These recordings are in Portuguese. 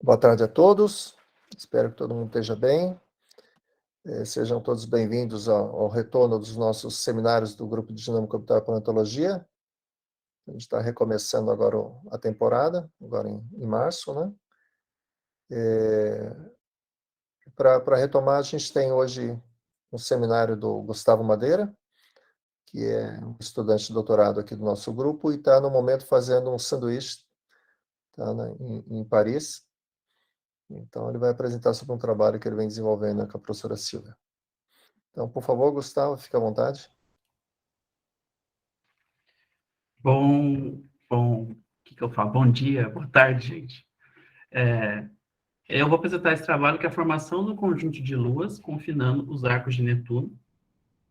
Boa tarde a todos, espero que todo mundo esteja bem. Sejam todos bem-vindos ao retorno dos nossos seminários do Grupo de Dinâmica Orbital e Planetologia. A gente está recomeçando agora a temporada, agora em março, né? Para retomar, a gente tem hoje um seminário do Gustavo Madeira, que é um estudante de doutorado aqui do nosso grupo e está, no momento, fazendo um sanduíche em Paris. Então, ele vai apresentar sobre um trabalho que ele vem desenvolvendo com a professora Silvia. Então, por favor, Gustavo, fique à vontade. Bom, o que eu falo? Bom dia, boa tarde, gente. Eu vou apresentar esse trabalho que é a formação do conjunto de luas confinando os arcos de Netuno.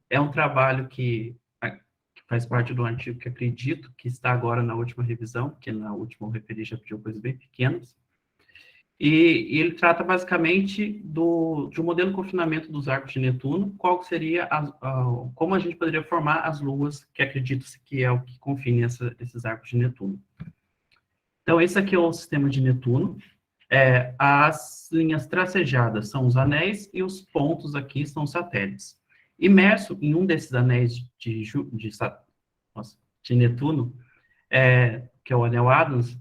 É um trabalho que faz parte do artigo que acredito que está agora na última revisão, porque na última eu referi já pediu coisas bem pequenas. E ele trata basicamente de um modelo de confinamento dos arcos de Netuno, qual seria como a gente poderia formar as luas, que acredita-se que é o que confine esses arcos de Netuno. Então, esse aqui é o sistema de Netuno. As linhas tracejadas são os anéis e os pontos aqui são os satélites. Imerso em um desses anéis de Netuno, que é o anel Adams,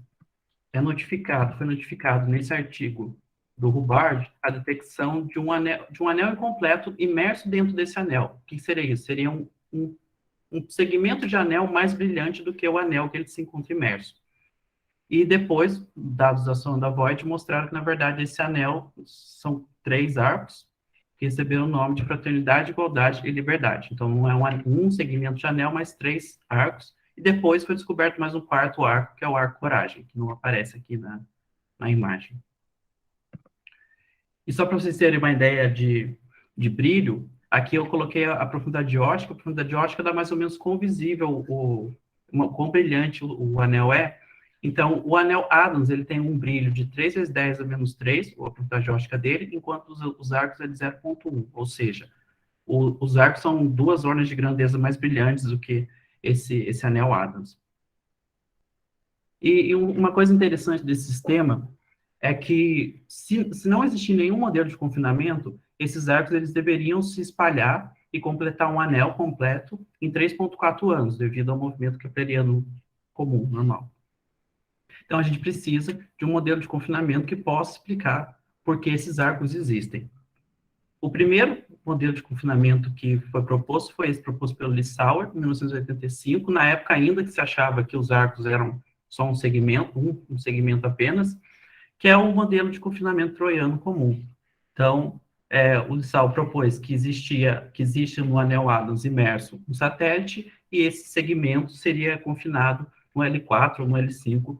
foi notificado nesse artigo do Hubbard a detecção de um anel incompleto imerso dentro desse anel. O que seria isso? Seria um segmento de anel mais brilhante do que o anel que ele se encontra imerso. E depois, dados da sonda Void mostraram que, na verdade, esse anel são 3 arcos que receberam o nome de fraternidade, igualdade e liberdade. Então, não é um segmento de anel, mas 3 arcos. E depois foi descoberto mais um 4º arco, que é o arco coragem, que não aparece aqui na imagem. E só para vocês terem uma ideia de brilho, aqui eu coloquei a profundidade óptica. A profundidade óptica dá mais ou menos quão visível, quão brilhante o anel é. Então, o anel Adams, ele tem um brilho de 3 vezes 10 a menos 3, a profundidade óptica dele, enquanto os arcos é de 0,1, ou seja, os arcos são 2 ordens de grandeza mais brilhantes do que esse anel Adams. E uma coisa interessante desse sistema é que, se não existir nenhum modelo de confinamento, esses arcos eles deveriam se espalhar e completar um anel completo em 3,4 anos, devido ao movimento kepleriano comum, normal. Então, a gente precisa de um modelo de confinamento que possa explicar por que esses arcos existem. O primeiro modelo de confinamento que foi proposto foi esse proposto pelo Lissauer, em 1985, na época ainda que se achava que os arcos eram só um segmento, um segmento apenas, que é o modelo de confinamento troiano comum. Então, o Lissauer propôs que existe no anel Adams imerso um satélite, e esse segmento seria confinado no L4 ou no L5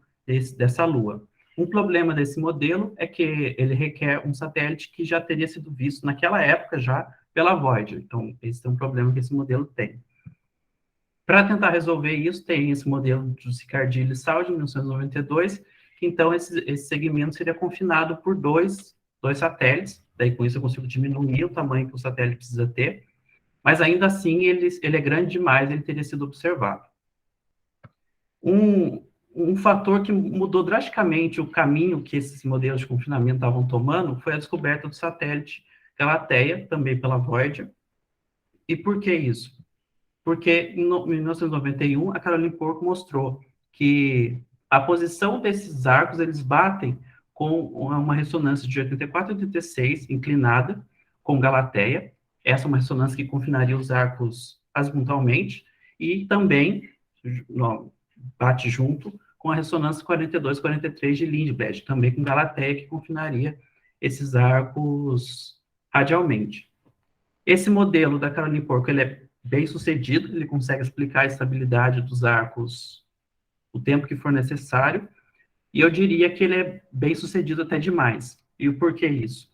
dessa Lua. Um problema desse modelo é que ele requer um satélite que já teria sido visto naquela época já pela Voyager. Então, esse é um problema que esse modelo tem. Para tentar resolver isso, tem esse modelo do Sicardini e Lissauer, de 1992, que então esse segmento seria confinado por dois satélites. Daí, com isso, eu consigo diminuir o tamanho que o satélite precisa ter, mas ainda assim ele é grande demais, ele teria sido observado. Um fator que mudou drasticamente o caminho que esses modelos de confinamento estavam tomando foi a descoberta do satélite Galateia, também pela Voyager. E por que isso? Porque em 1991, a Caroline Porco mostrou que a posição desses arcos, eles batem com uma ressonância de 84 e 86 inclinada com Galateia. Essa é uma ressonância que confinaria os arcos azimuttalmente, e também bate junto com a ressonância 42 e 43 de Lindblad, também com Galateia, que confinaria esses arcos radialmente. Esse modelo da Caroline Porco, ele é bem sucedido, ele consegue explicar a estabilidade dos arcos o tempo que for necessário, e eu diria que ele é bem sucedido até demais. E o porquê isso?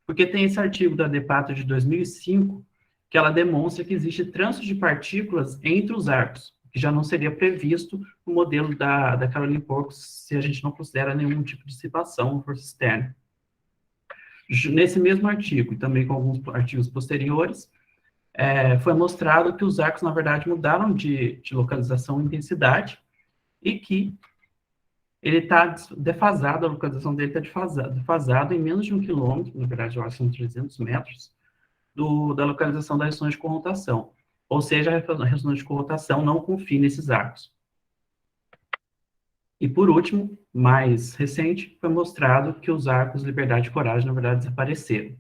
Porque tem esse artigo da DePato de 2005, que ela demonstra que existe trânsito de partículas entre os arcos, que já não seria previsto no modelo da Caroline Porco, se a gente não considera nenhum tipo de dissipação ou força externa. Nesse mesmo artigo, e também com alguns artigos posteriores, foi mostrado que os arcos, na verdade, mudaram de localização e intensidade, e que ele está defasado, a localização dele está defasado em menos de 1 quilômetro, na verdade, eu acho que são 300 metros, da localização das ressonâncias de corrotação. Ou seja, a ressonância de corrotação não confia nesses arcos. E, por último, mais recente, foi mostrado que os arcos Liberdade e Coragem, na verdade, desapareceram.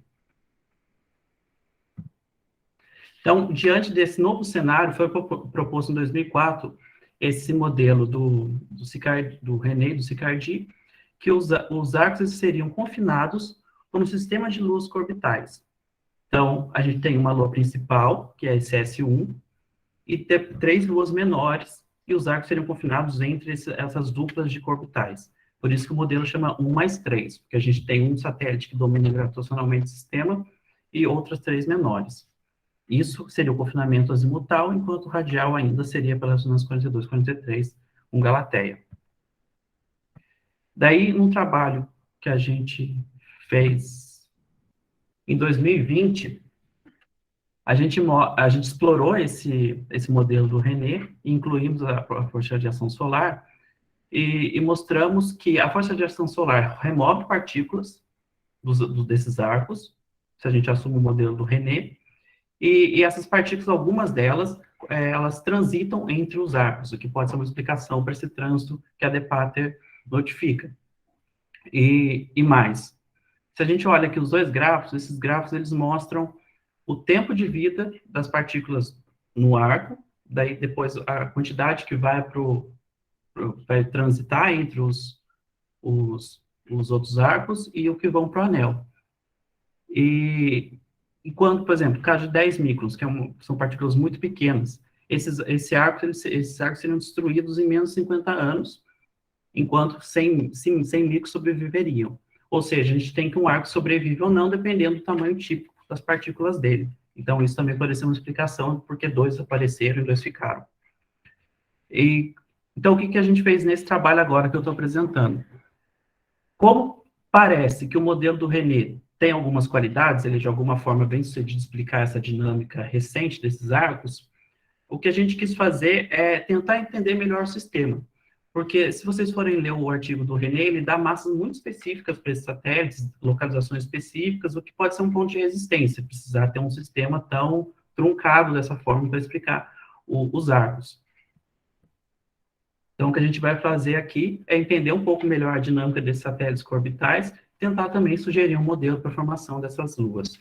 Então, diante desse novo cenário, foi proposto em 2004 esse modelo do René e do Sicardi, que os arcos seriam confinados por um sistema de luas orbitais. Então, a gente tem uma lua principal, que é esse S1, e 3 luas menores, e os arcos seriam confinados entre essas duplas de orbitais. Por isso que o modelo chama 1+3, porque a gente tem um satélite que domina gravitacionalmente o sistema e outras 3 menores. Isso seria o confinamento azimutal, enquanto o radial ainda seria pela ressonância 42, 43, com Galateia. Daí, num trabalho que a gente fez em 2020, a gente explorou esse modelo do René, incluímos a força de radiação solar, e mostramos que a força de radiação solar remove partículas desses arcos, se a gente assume o modelo do René, e essas partículas, algumas delas, elas transitam entre os arcos, o que pode ser uma explicação para esse trânsito que a De Pater notifica. E mais, se a gente olha aqui os dois gráficos, esses gráficos eles mostram o tempo de vida das partículas no arco, daí depois a quantidade que vai transitar entre os outros arcos e o que vão para o anel. E enquanto, por exemplo, no caso de 10 microns, que são partículas muito pequenas, esses arcos seriam destruídos em menos de 50 anos, enquanto 100 microns sobreviveriam. Ou seja, a gente tem que um arco sobrevive ou não, dependendo do tamanho típico das partículas dele. Então, isso também pode ser uma explicação porque 2 apareceram e 2 ficaram. Então, o que a gente fez nesse trabalho agora que eu estou apresentando? Como parece que o modelo do René tem algumas qualidades, ele de alguma forma bem sucedido explicar essa dinâmica recente desses arcos, o que a gente quis fazer é tentar entender melhor o sistema. Porque se vocês forem ler o artigo do René, ele dá massas muito específicas para esses satélites, localizações específicas, o que pode ser um ponto de resistência, precisar ter um sistema tão truncado dessa forma para explicar os arcos. Então, o que a gente vai fazer aqui é entender um pouco melhor a dinâmica desses satélites orbitais, tentar também sugerir um modelo para a formação dessas luas.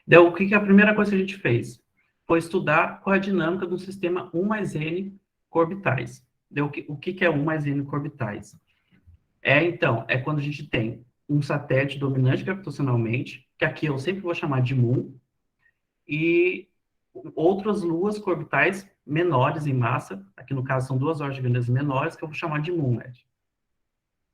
Então, o que a primeira coisa que a gente fez? Foi estudar qual é a dinâmica do sistema 1+N orbitais. Então, o que é 1+N orbitais? Então, é quando a gente tem um satélite dominante gravitacionalmente, que aqui eu sempre vou chamar de Moon, e outras luas orbitais menores em massa, aqui no caso são 2 ordens de grandeza menores, que eu vou chamar de Moonlet.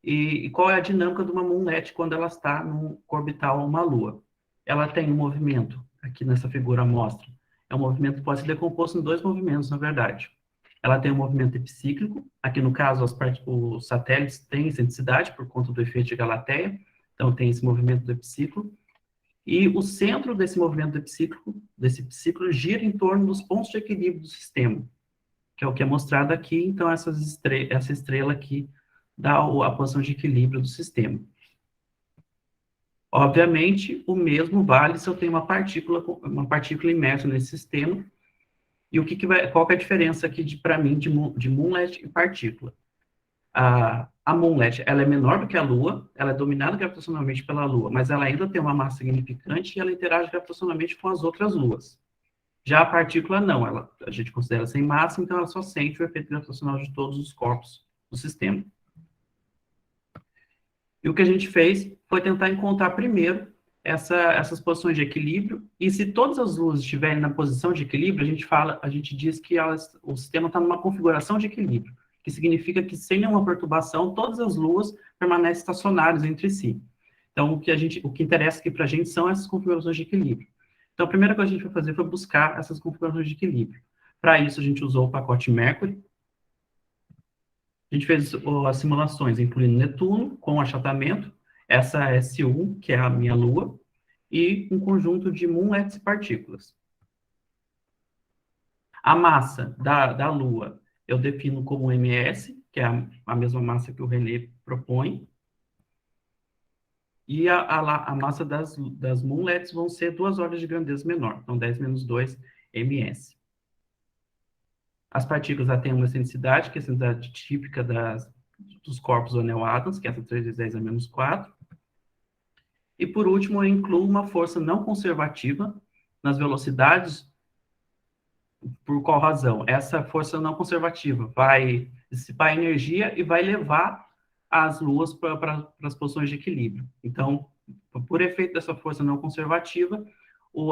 E qual é a dinâmica de uma Moonlet quando ela está num orbital a uma lua? Ela tem um movimento, aqui nessa figura mostra, é um movimento que pode ser decomposto em 2 movimentos, na verdade. Ela tem um movimento epicíclico, aqui no caso os satélites têm excentricidade por conta do efeito de Galateia, então tem esse movimento do epiciclo, e o centro desse movimento desse epiciclo gira em torno dos pontos de equilíbrio do sistema, que é o que é mostrado aqui, então essa estrela aqui dá a posição de equilíbrio do sistema. Obviamente, o mesmo vale se eu tenho uma partícula imersa nesse sistema. E qual que é a diferença aqui, para mim, de Moonlet e partícula? A Moonlet, ela é menor do que a Lua, ela é dominada gravitacionalmente pela Lua, mas ela ainda tem uma massa significante e ela interage gravitacionalmente com as outras luas. Já a partícula, não, a gente considera sem massa, então ela só sente o efeito gravitacional de todos os corpos do sistema. E o que a gente fez foi tentar encontrar primeiro essas posições de equilíbrio, e se todas as luas estiverem na posição de equilíbrio, a gente diz que o sistema está numa configuração de equilíbrio, que significa que sem nenhuma perturbação, todas as luas permanecem estacionárias entre si. Então, o que interessa aqui para a gente são essas configurações de equilíbrio. Então, a primeira coisa que a gente vai fazer foi buscar essas configurações de equilíbrio. Para isso, a gente usou o pacote Mercury. A gente fez as simulações, incluindo Netuno, com achatamento, essa S1, que é a minha Lua, e um conjunto de moonlets e partículas. A massa da Lua eu defino como ms, que é a mesma massa que o René propõe, e a massa das moonlets vão ser 2 ordens de grandeza menor, então 10 menos 2 ms. As partículas têm uma excentricidade, que é a excentricidade típica dos corpos anel-átomos, que é essa 3 vezes 10 a menos 4. E, por último, eu incluo uma força não conservativa nas velocidades. Por qual razão? Essa força não conservativa vai dissipar energia e vai levar as luas para as posições de equilíbrio. Então, por efeito dessa força não conservativa,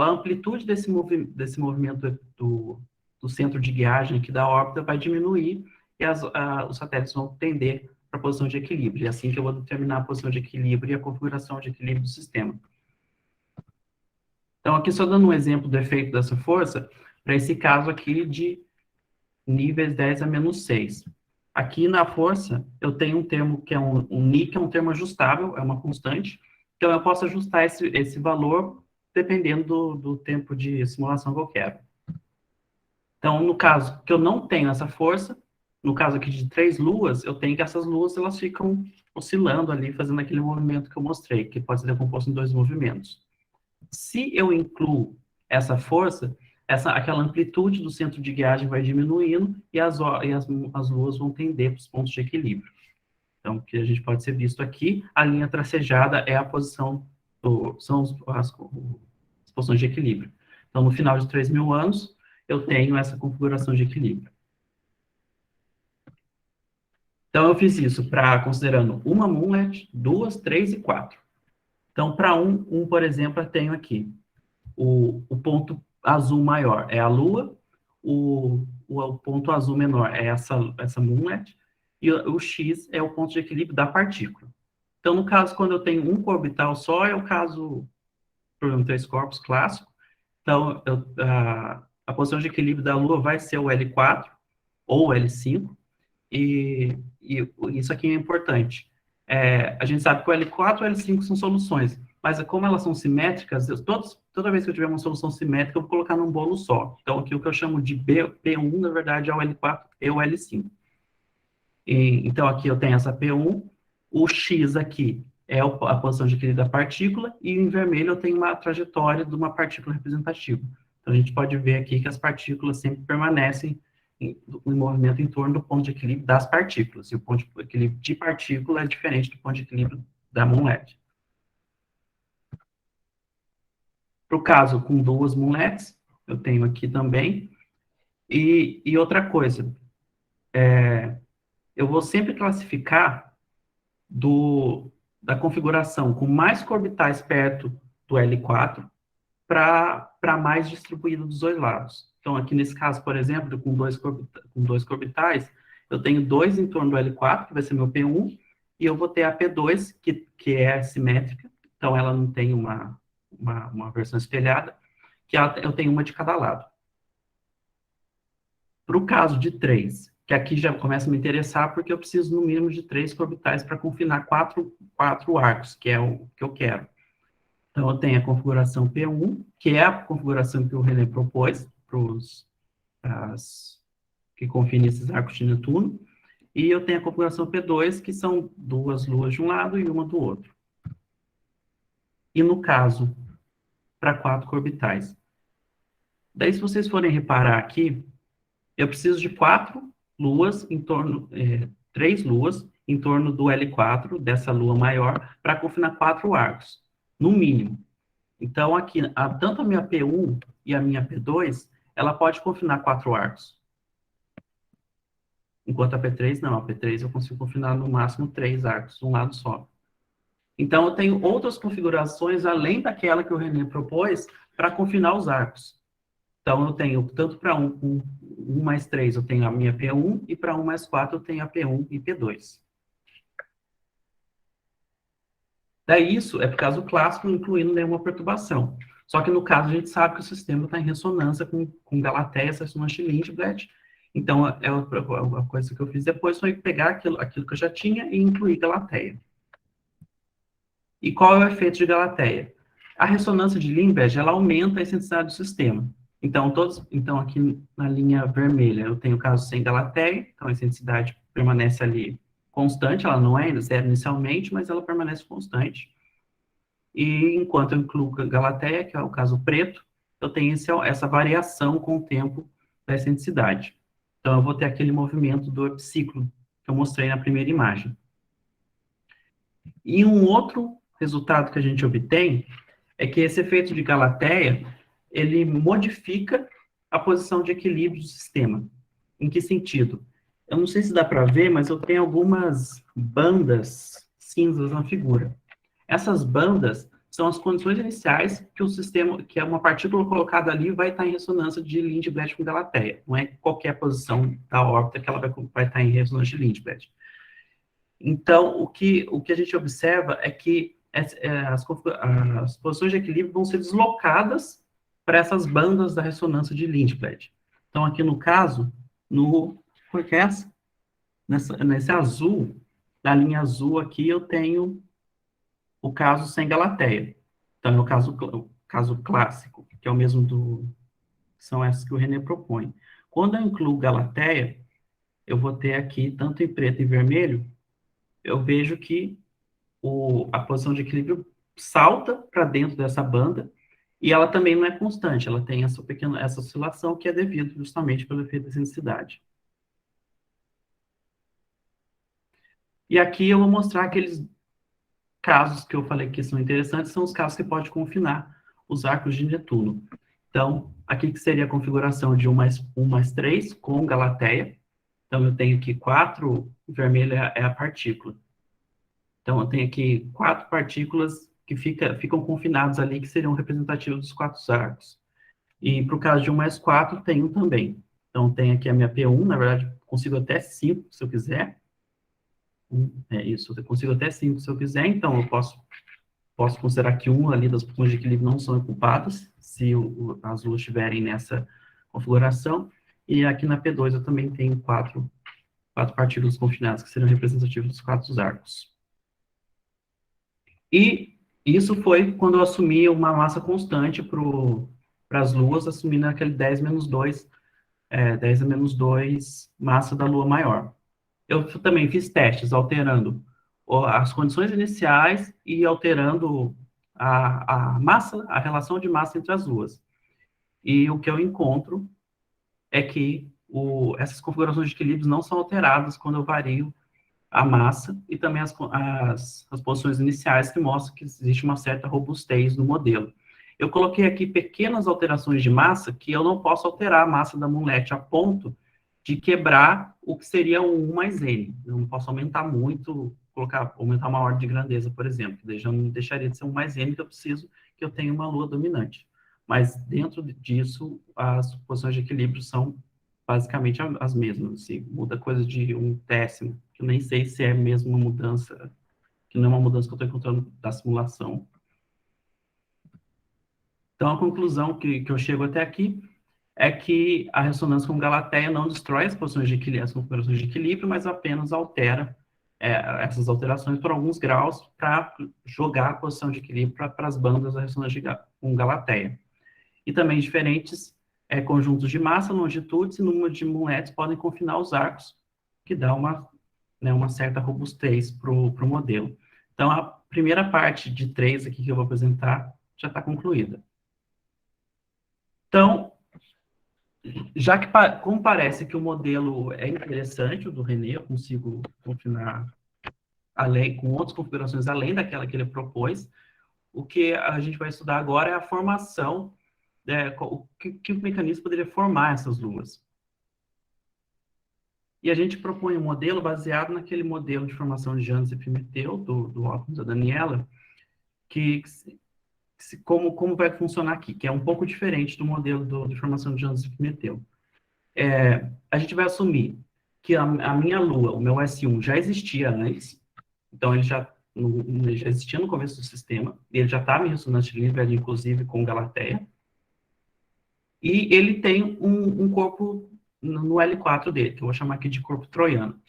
a amplitude desse movimento do centro de guiagem aqui da órbita vai diminuir e os satélites vão tender para a posição de equilíbrio. É assim que eu vou determinar a posição de equilíbrio e a configuração de equilíbrio do sistema. Então, aqui só dando um exemplo do efeito dessa força, para esse caso aqui de níveis 10 a menos 6. Aqui na força, eu tenho um termo que é um Ni, que é um termo ajustável, é uma constante. Então, eu posso ajustar esse valor dependendo do tempo de simulação que eu quero. Então, no caso que eu não tenho essa força, no caso aqui de 3 luas, eu tenho que essas luas elas ficam oscilando ali, fazendo aquele movimento que eu mostrei, que pode ser decomposto em 2 movimentos. Se eu incluo essa força, aquela amplitude do centro de guiagem vai diminuindo e as luas vão tender para os pontos de equilíbrio. Então, o que a gente pode ser visto aqui, a linha tracejada é a posição, são as posições de equilíbrio. Então, no final de 3.000 anos, eu tenho essa configuração de equilíbrio. Então, eu fiz isso considerando uma moonlet, 2, 3 e 4. Então, para por exemplo, eu tenho aqui o ponto azul maior é a Lua, o ponto azul menor é essa moonlet, e o X é o ponto de equilíbrio da partícula. Então, no caso, quando eu tenho um orbital só, é o caso, problema 3 corpos clássico. Então, a posição de equilíbrio da Lua vai ser o L4 ou o L5, e isso aqui é importante. A gente sabe que o L4 e o L5 são soluções, mas como elas são simétricas, toda vez que eu tiver uma solução simétrica, eu vou colocar num bolo só. Então, aqui o que eu chamo de P1, na verdade, é o L4 e o L5. Então, aqui eu tenho essa P1, o X aqui é a posição de equilíbrio da partícula, e em vermelho eu tenho uma trajetória de uma partícula representativa. Então, a gente pode ver aqui que as partículas sempre permanecem em movimento em torno do ponto de equilíbrio das partículas. E o ponto de equilíbrio de partícula é diferente do ponto de equilíbrio da moonlet. Para o caso com 2 moonlets, eu tenho aqui também. E outra coisa, eu vou sempre classificar da configuração com mais orbitais perto do L4 para mais distribuído dos dois lados. Então, aqui nesse caso, por exemplo, com dois orbitais, eu tenho 2 em torno do L4, que vai ser meu P1, e eu vou ter a P2, que é simétrica, então ela não tem uma versão espelhada, eu tenho uma de cada lado. Para o caso de 3, que aqui já começa a me interessar, porque eu preciso no mínimo de 3 orbitais para confinar 4 arcos, que é o que eu quero. Então, eu tenho a configuração P1, que é a configuração que o René propôs que confinem esses arcos de Netuno, e eu tenho a configuração P2, que são 2 luas de um lado e uma do outro. E no caso, para 4 orbitais. Daí, se vocês forem reparar aqui, eu preciso de 4 luas 3 luas em torno do L4, dessa lua maior, para confinar 4 arcos, no mínimo. Então, aqui, tanto a minha P1 e a minha P2, ela pode confinar 4 arcos. Enquanto a P3, não. A P3 eu consigo confinar no máximo 3 arcos, de um lado só. Então, eu tenho outras configurações, além daquela que o René propôs, para confinar os arcos. Então, eu tenho, tanto para 1 mais 3, eu tenho a minha P1, e para 1 mais 4, eu tenho a P1 e P2. Daí, isso é por causa do clássico, incluindo nenhuma perturbação. Só que, no caso, a gente sabe que o sistema está em ressonância com Galateia, essa ressonância de Lindblad. Então, a coisa que eu fiz depois foi pegar aquilo que eu já tinha e incluir Galateia. E qual é o efeito de Galateia? A ressonância de Lindblad, ela aumenta a excentricidade do sistema. Então, aqui na linha vermelha, eu tenho o caso sem Galateia, então essa densidade permanece ali constante, ela não é zero inicialmente, mas ela permanece constante. E enquanto eu incluo Galateia, que é o caso preto, eu tenho essa variação com o tempo dessa densidade. Então, eu vou ter aquele movimento do epiciclo que eu mostrei na primeira imagem. E um outro resultado que a gente obtém é que esse efeito de Galateia, ele modifica a posição de equilíbrio do sistema. Em que sentido? Eu não sei se dá para ver, mas eu tenho algumas bandas cinzas na figura. Essas bandas são as condições iniciais que o sistema, que é uma partícula colocada ali, vai estar em ressonância de Lindblad com Galateia. Não é qualquer posição da órbita que ela vai estar em ressonância de Lindblad. Então, o que a gente observa é que as posições de equilíbrio vão ser deslocadas para essas bandas da ressonância de Lindblad. Então, aqui no caso, qual que é essa? Nesse azul, na linha azul aqui, eu tenho o caso sem Galateia. Então, é o caso clássico, que é o mesmo são essas que o René propõe. Quando eu incluo Galateia, eu vou ter aqui, tanto em preto e vermelho, eu vejo que a posição de equilíbrio salta para dentro dessa banda, e ela também não é constante, ela tem essa oscilação que é devido justamente pelo efeito de densidade. E aqui eu vou mostrar aqueles casos que eu falei que são interessantes, são os casos que pode confinar os arcos de Netuno. Então, aqui que seria a configuração de 1 mais 3 com Galateia. Então, eu tenho aqui 4, vermelho é a partícula. Então, eu tenho aqui 4 partículas que ficam confinadas ali, que seriam representativas dos 4 arcos. E para o caso de 1 mais 4, tem um também. Então, tem aqui a minha P1, na verdade, consigo até 5, se eu quiser. É isso, eu consigo até 5 se eu quiser, então eu posso considerar que uma ali das posições de equilíbrio não são ocupadas, se as luas estiverem nessa configuração. E aqui na P2 eu também tenho 4 partículas confinadas, que seriam representativas dos 4 arcos. E isso foi quando eu assumi uma massa constante para as luas, assumindo aquele 10 menos 2, 10 a menos 2 massa da lua maior. Eu também fiz testes alterando as condições iniciais e alterando a massa, a relação de massa entre as luas. E o que eu encontro é que essas configurações de equilíbrios não são alteradas quando eu vario a massa e também as posições iniciais, que mostram que existe uma certa robustez no modelo. Eu coloquei aqui pequenas alterações de massa que eu não posso alterar a massa da Moonlet a ponto de quebrar o que seria o 1 mais n. Eu não posso aumentar muito, aumentar uma ordem de grandeza, por exemplo, que já não deixaria de ser 1 mais n, que eu preciso que eu tenha uma lua dominante. Mas dentro disso, as posições de equilíbrio são basicamente as mesmas. Assim, muda coisa de 1/10, que eu nem sei se é mesmo uma mudança, que não é uma mudança que eu estou encontrando da simulação. Então, a conclusão que eu chego até aqui é que a ressonância com Galateia não destrói as posições de equilíbrio, as configurações de equilíbrio, mas apenas altera essas alterações por alguns graus para jogar a posição de equilíbrio para as bandas da ressonância com Galateia. E também diferentes conjuntos de massa, longitudes e número de moletes podem confinar os arcos, que dá uma certa robustez para o modelo. Então, a primeira parte de 3 aqui que eu vou apresentar já está concluída. Então, já que, como parece que o modelo é interessante, o do René, eu consigo confinar com outras configurações além daquela que ele propôs, o que a gente vai estudar agora é a formação, que o mecanismo poderia formar essas luas. E a gente propõe um modelo baseado naquele modelo de formação de Janus e Pimentel, do Occam da Daniela, como vai funcionar aqui, que é um pouco diferente do modelo de formação de Janus e Pimentel. A gente vai assumir que a minha lua, o meu S1, já existia antes, então ele já existia no começo do sistema, ele já estava em ressonância de Lindblad, inclusive com Galateia, e ele tem um corpo no L4 dele, que eu vou chamar aqui de corpo troiano.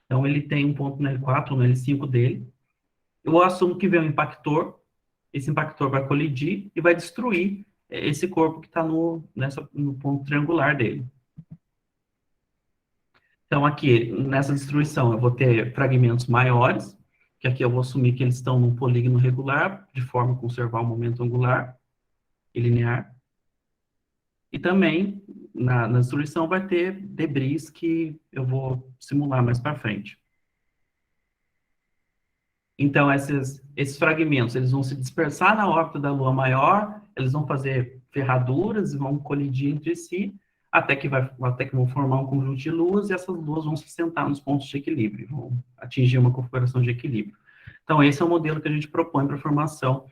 Então, ele tem um ponto no L4 ou no L5 dele. Eu assumo que vem um impactor, esse impactor vai colidir e vai destruir esse corpo que está no ponto triangular dele. Então, aqui, nessa distribuição, eu vou ter fragmentos maiores, que aqui eu vou assumir que eles estão num polígono regular, de forma a conservar o momento angular e linear. E também, na distribuição, vai ter debris que eu vou simular mais para frente. Então, esses fragmentos, eles vão se dispersar na órbita da Lua maior, eles vão fazer ferraduras e vão colidir entre si, até que vão formar um conjunto de luas, e essas luas vão se sentar nos pontos de equilíbrio, vão atingir uma configuração de equilíbrio. Então, esse é o modelo que a gente propõe para a formação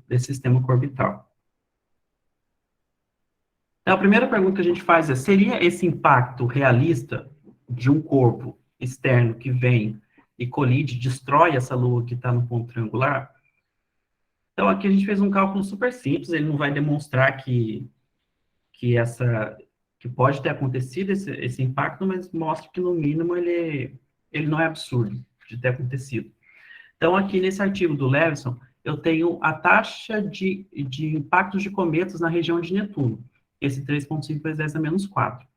desse sistema orbital. Então, a primeira pergunta que a gente faz é, seria esse impacto realista de um corpo externo que vem e colide, destrói essa lua que está no ponto triangular? Então, aqui a gente fez um cálculo super simples, ele não vai demonstrar que pode ter acontecido esse impacto, mas mostra que, no mínimo, ele não é absurdo de ter acontecido. Então, aqui nesse artigo do Levinson, eu tenho a taxa de impactos de cometas na região de Netuno, esse 3,5 vezes 10 a menos 4.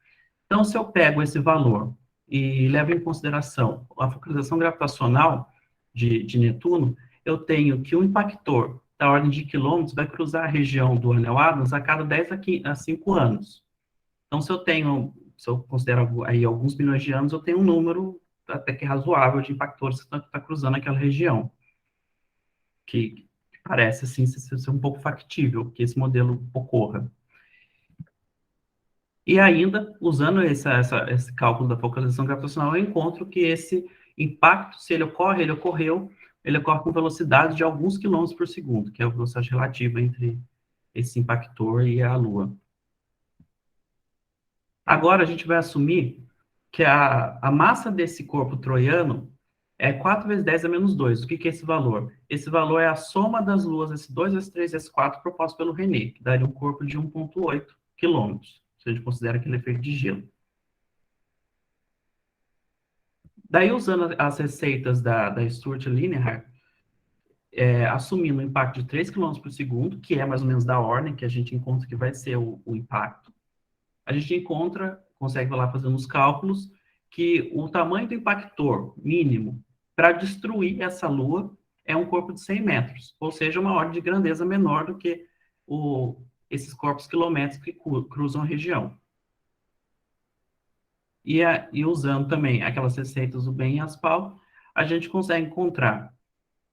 Então, se eu pego esse valor e levo em consideração a focalização gravitacional de Netuno, eu tenho que o impactor da ordem de quilômetros vai cruzar a região do anel Adams a cada 10 a 5 anos. Então, se eu considero aí alguns milhões de anos, eu tenho um número até que razoável de impactores que está cruzando aquela região, que parece, assim, ser um pouco factível que esse modelo ocorra. E ainda, usando esse cálculo da focalização gravitacional, eu encontro que esse impacto, se ele ocorre, ele ocorre com velocidade de alguns quilômetros por segundo, que é a velocidade relativa entre esse impactor e a Lua. Agora, a gente vai assumir que a massa desse corpo troiano é 4 vezes 10 a menos 2. O que é esse valor? Esse valor é a soma das luas S2, S3 e S4 proposto pelo René, que daria um corpo de 1,8 quilômetros, se a gente considera que ele é feito de gelo. Daí, usando as receitas da Stuart e Linear, assumindo um impacto de 3 km por segundo, que é mais ou menos da ordem que a gente encontra que vai ser o impacto, a gente consegue lá fazendo os cálculos, que o tamanho do impactor mínimo para destruir essa Lua é um corpo de 100 metros, ou seja, uma ordem de grandeza menor do que esses corpos quilométricos que cruzam a região. E usando também aquelas receitas do Ben e Aspal, a gente consegue encontrar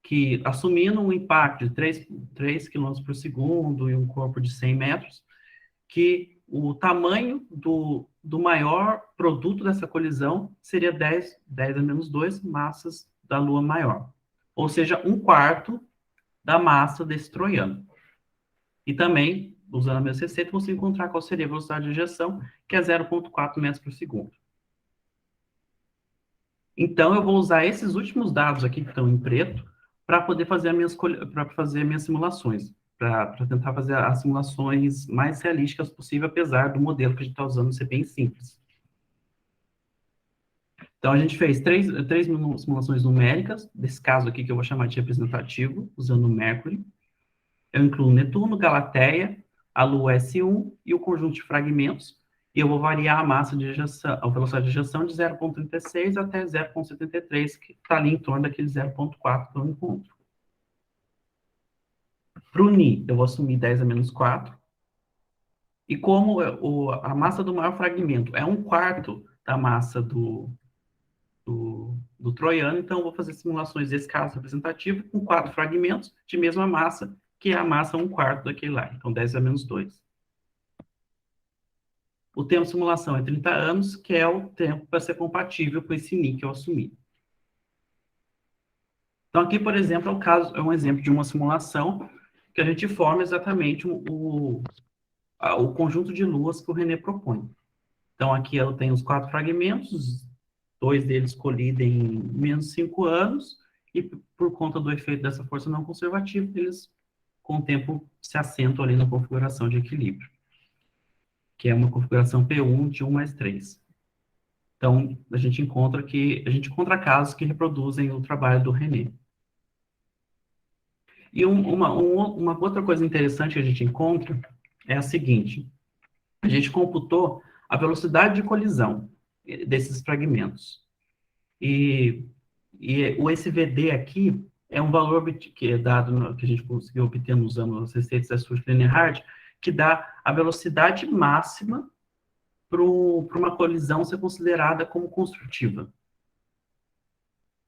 que, assumindo um impacto de 3 km por segundo e um corpo de 100 metros, que o tamanho do maior produto dessa colisão seria 10 a menos 2 massas da Lua maior. Ou seja, 1/4 da massa desse troiano. E também, usando a mesma receita, você encontrar qual seria a velocidade de ejeção, que é 0,4 metros por segundo. Então, eu vou usar esses últimos dados aqui, que estão em preto, para poder fazer minhas simulações, para tentar fazer as simulações mais realísticas possível, apesar do modelo que a gente está usando ser bem simples. Então, a gente fez três simulações numéricas, desse caso aqui que eu vou chamar de representativo, usando o Mercury. Eu incluo Netuno, Galateia, a Lua S1 e o conjunto de fragmentos, e eu vou variar a massa de ejeção, a velocidade de ejeção de 0,36 até 0,73, que está ali em torno daquele 0,4 que eu encontro. Para o Ni, eu vou assumir 10 a menos 4, e como a massa do maior fragmento é 1/4 da massa do troiano, então eu vou fazer simulações desse caso representativo com 4 fragmentos de mesma massa, que é a massa 1/4 daquele lá, então 10 a menos 2. O tempo de simulação é 30 anos, que é o tempo para ser compatível com esse Ni que eu assumi. Então, aqui, por exemplo, é um exemplo de uma simulação que a gente forma exatamente o conjunto de luas que o René propõe. Então, aqui eu tenho os 4 fragmentos, 2 deles colidem em menos 5 anos, e por conta do efeito dessa força não conservativa, eles, com o tempo, se assentam ali na configuração de equilíbrio, que é uma configuração P1 de 1 mais 3. Então, a gente encontra casos que reproduzem o trabalho do René. E uma outra coisa interessante que a gente encontra é a seguinte: a gente computou a velocidade de colisão desses fragmentos. E o SVD aqui é um valor que é dado, que a gente conseguiu obter usando as receitas da Schwarzschild-Linehart, que dá a velocidade máxima para uma colisão ser considerada como construtiva.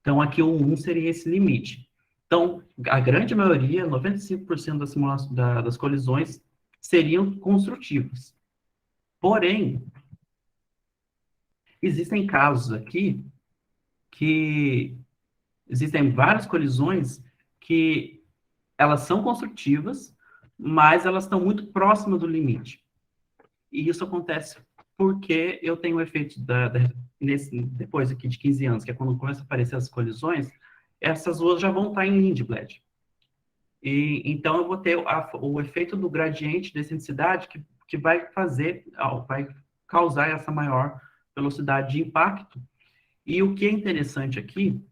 Então, aqui o 1 seria esse limite. Então, a grande maioria, 95% das colisões, seriam construtivas. Porém, existem casos aqui que existem várias colisões que elas são construtivas, mas elas estão muito próximas do limite. E isso acontece porque eu tenho o efeito depois aqui de 15 anos, que é quando começam a aparecer as colisões, essas ruas já vão estar em Lindblad. E então eu vou ter o efeito do gradiente de densidade que vai causar essa maior velocidade de impacto. E o que é interessante aqui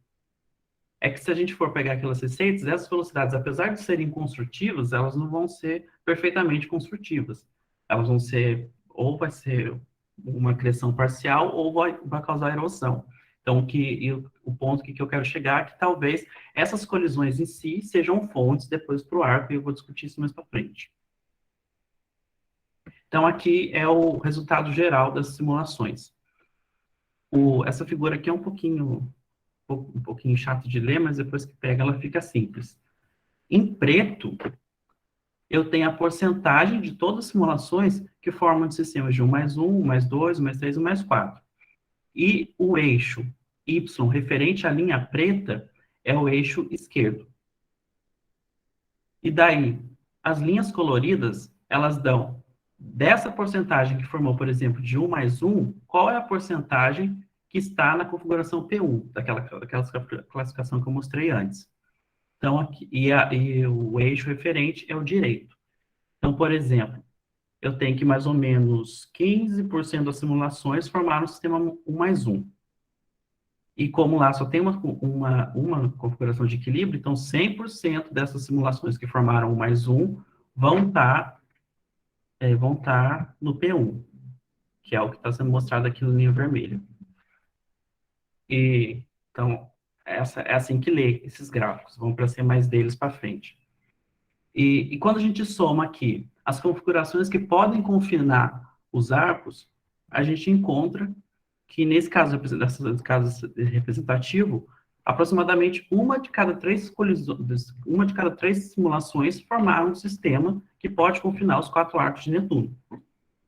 é que se a gente for pegar aquelas receitas, essas velocidades, apesar de serem construtivas, elas não vão ser perfeitamente construtivas. Elas vão ser, ou vai ser uma acreção parcial, ou vai causar erosão. Então, o ponto que eu quero chegar é que talvez essas colisões em si sejam fontes depois para o arco, e eu vou discutir isso mais para frente. Então, aqui é o resultado geral das simulações. Essa figura aqui é um pouquinho chato de ler, mas depois que pega ela fica simples. Em preto, eu tenho a porcentagem de todas as simulações que formam de sistemas de 1 mais 1, 1 mais 2, 1 mais 3, 1 mais 4. E o eixo Y referente à linha preta é o eixo esquerdo. E daí, as linhas coloridas, elas dão dessa porcentagem que formou, por exemplo, de 1 mais 1, qual é a porcentagem que está na configuração P1, daquela classificação que eu mostrei antes. Então, aqui, e o eixo referente é o direito. Então, por exemplo, eu tenho que mais ou menos 15% das simulações formaram o sistema 1 mais 1. E como lá só tem uma configuração de equilíbrio, então 100% dessas simulações que formaram 1 mais 1 vão estar no P1, que é o que está sendo mostrado aqui no linha vermelha. E, então, é assim que lê esses gráficos. Vamos para ser mais deles para frente. E quando a gente soma aqui as configurações que podem confinar os arcos, a gente encontra que, nesse caso representativo, aproximadamente uma de cada três simulações formaram um sistema que pode confinar os 4 arcos de Netuno,